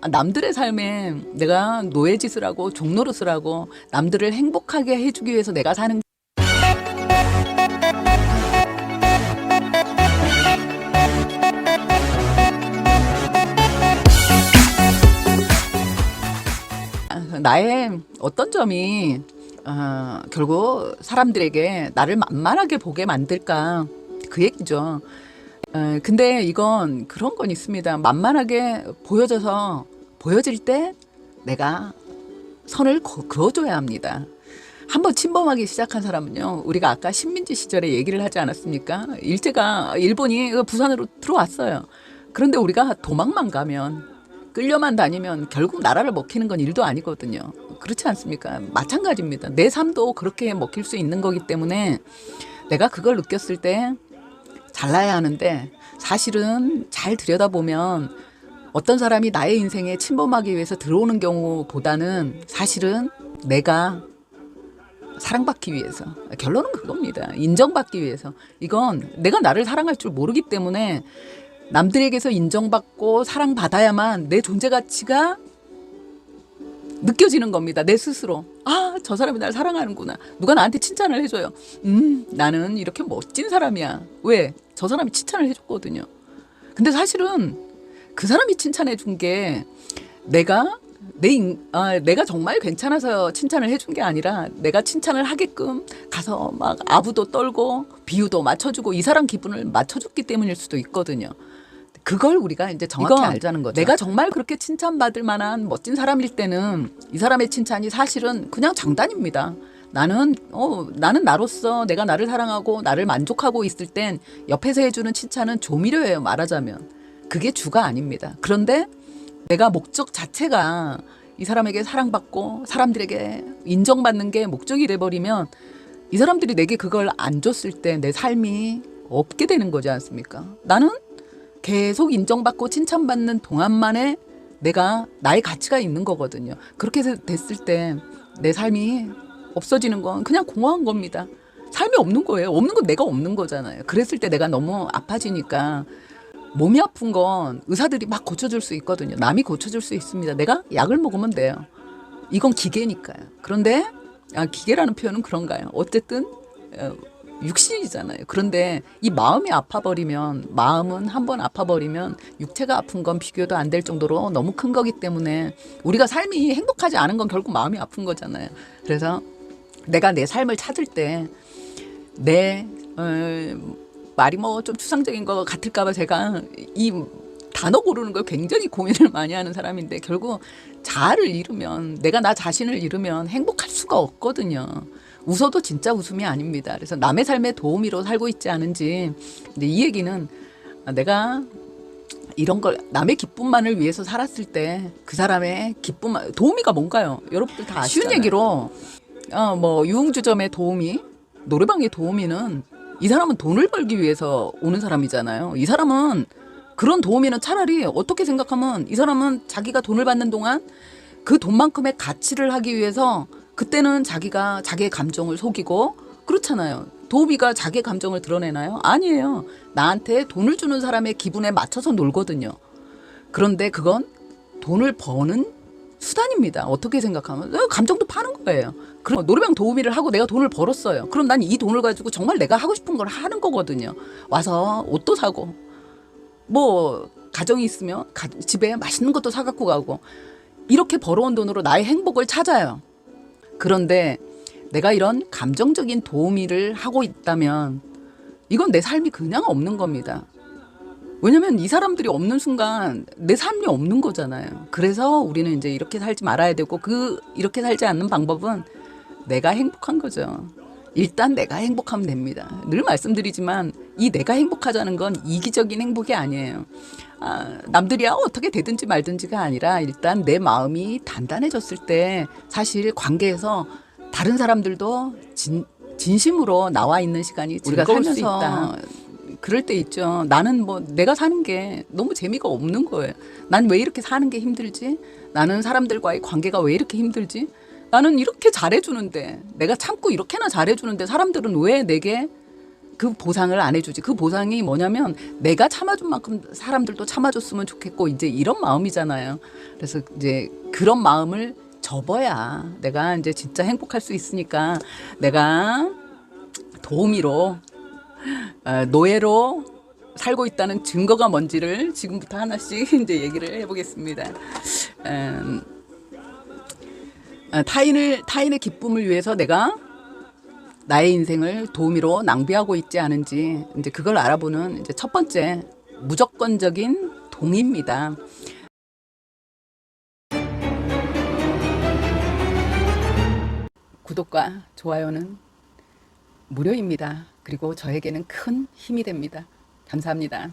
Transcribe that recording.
남들의 삶에 내가 노예짓을 하고 종노릇을 하고 남들을 행복하게 해주기 위해서 내가 사는 나의 어떤 점이 결국 사람들에게 나를 만만하게 보게 만들까 그 얘기죠. 근데 이건 그런 건 있습니다. 만만하게 보여질 때 내가 선을 그어줘야 합니다. 한번 침범하기 시작한 사람은요, 우리가 아까 식민지 시절에 얘기를 하지 않았습니까? 일본이 부산으로 들어왔어요. 그런데 우리가 도망만 가면, 끌려만 다니면 결국 나라를 먹히는 건 일도 아니거든요. 그렇지 않습니까? 마찬가지입니다. 내 삶도 그렇게 먹힐 수 있는 거기 때문에 내가 그걸 느꼈을 때 잘나야 하는데, 사실은 잘 들여다보면 어떤 사람이 나의 인생에 침범하기 위해서 들어오는 경우보다는 사실은 내가 사랑받기 위해서, 결론은 그겁니다. 인정받기 위해서. 이건 내가 나를 사랑할 줄 모르기 때문에 남들에게서 인정받고 사랑받아야만 내 존재 가치가 느껴지는 겁니다. 내 스스로. 아, 저 사람이 날 사랑하는구나. 누가 나한테 칭찬을 해줘요. 나는 이렇게 멋진 사람이야. 왜? 저 사람이 칭찬을 해줬거든요. 근데 사실은 그 사람이 칭찬해 준 게 내가 정말 괜찮아서 칭찬을 해준 게 아니라 내가 칭찬을 하게끔 가서 막 아부도 떨고 비유도 맞춰주고 이 사람 기분을 맞춰줬기 때문일 수도 있거든요. 그걸 우리가 이제 정확히 알자는 거죠. 내가 정말 그렇게 칭찬받을 만한 멋진 사람일 때는 이 사람의 칭찬이 사실은 그냥 장단입니다. 나는 나로서 내가 나를 사랑하고 나를 만족하고 있을 땐 옆에서 해주는 칭찬은 조미료예요. 말하자면. 그게 주가 아닙니다. 그런데 내가 목적 자체가 이 사람에게 사랑받고 사람들에게 인정받는 게 목적이 돼버리면 이 사람들이 내게 그걸 안 줬을 때 내 삶이 없게 되는 거지 않습니까? 나는 계속 인정받고 칭찬받는 동안만에 내가 나의 가치가 있는 거거든요. 그렇게 됐을 때 내 삶이 없어지는 건 그냥 공허한 겁니다. 삶이 없는 거예요. 없는 건 내가 없는 거잖아요. 그랬을 때 내가 너무 아파지니까 몸이 아픈 건 의사들이 막 고쳐줄 수 있거든요. 남이 고쳐줄 수 있습니다. 내가 약을 먹으면 돼요. 이건 기계니까요. 그런데 기계라는 표현은 그런가요? 어쨌든 육신이잖아요. 그런데 이 마음이 마음은 한번 아파버리면 육체가 아픈 건 비교도 안 될 정도로 너무 큰 거기 때문에 우리가 삶이 행복하지 않은 건 결국 마음이 아픈 거잖아요. 그래서 내가 내 삶을 찾을 때 말이 뭐 좀 추상적인 거 같을까봐 제가 이 단어 고르는 걸 굉장히 고민을 많이 하는 사람인데 결국 자아를 잃으면 내가 나 자신을 잃으면 행복할 수가 없거든요. 웃어도 진짜 웃음이 아닙니다. 그래서 남의 삶에 도우미로 살고 있지 않은지. 근데 이 얘기는 내가 이런 걸 남의 기쁨만을 위해서 살았을 때 그 사람의 도우미가 뭔가요? 여러분들 다 아시잖아요. 쉬운 얘기로 뭐 유흥주점의 도우미, 노래방의 도우미는 이 사람은 돈을 벌기 위해서 오는 사람이잖아요. 이 사람은 그런 도우미는 차라리 어떻게 생각하면 이 사람은 자기가 돈을 받는 동안 그 돈만큼의 가치를 하기 위해서 그때는 자기가 자기의 감정을 속이고 그렇잖아요. 도우미가 자기의 감정을 드러내나요? 아니에요. 나한테 돈을 주는 사람의 기분에 맞춰서 놀거든요. 그런데 그건 돈을 버는 수단입니다. 어떻게 생각하면 감정도 파는 거예요. 그럼 노래방 도우미를 하고 내가 돈을 벌었어요. 그럼 난 이 돈을 가지고 정말 내가 하고 싶은 걸 하는 거거든요. 와서 옷도 사고 뭐 가정이 있으면 집에 맛있는 것도 사갖고 가고 이렇게 벌어온 돈으로 나의 행복을 찾아요. 그런데 내가 이런 감정적인 도우미를 하고 있다면 이건 내 삶이 그냥 없는 겁니다. 왜냐면 이 사람들이 없는 순간 내 삶이 없는 거잖아요. 그래서 우리는 이제 이렇게 살지 말아야 되고 이렇게 살지 않는 방법은 내가 행복한 거죠. 일단 내가 행복하면 됩니다. 늘 말씀드리지만 이 내가 행복하자는 건 이기적인 행복이 아니에요. 남들이야 어떻게 되든지 말든지가 아니라 일단 내 마음이 단단해졌을 때 사실 관계에서 다른 사람들도 진심으로 나와 있는 시간이 우리가 살면서 있다. 그럴 때 있죠. 나는 뭐 내가 사는 게 너무 재미가 없는 거예요. 난 왜 이렇게 사는 게 힘들지? 나는 사람들과의 관계가 왜 이렇게 힘들지? 나는 이렇게 잘해주는데 내가 참고 이렇게나 잘해주는데 사람들은 왜 내게 그 보상을 안 해주지. 그 보상이 뭐냐면 내가 참아준 만큼 사람들도 참아줬으면 좋겠고 이제 이런 마음이잖아요. 그래서 이제 그런 마음을 접어야 내가 이제 진짜 행복할 수 있으니까 내가 도우미로 노예로 살고 있다는 증거가 뭔지를 지금부터 하나씩 이제 얘기를 해보겠습니다. 타인의 기쁨을 위해서 내가 나의 인생을 도우미로 낭비하고 있지 않은지 이제 그걸 알아보는 이제 첫 번째 무조건적인 동의입니다. 구독과 좋아요는 무료입니다. 그리고 저에게는 큰 힘이 됩니다. 감사합니다.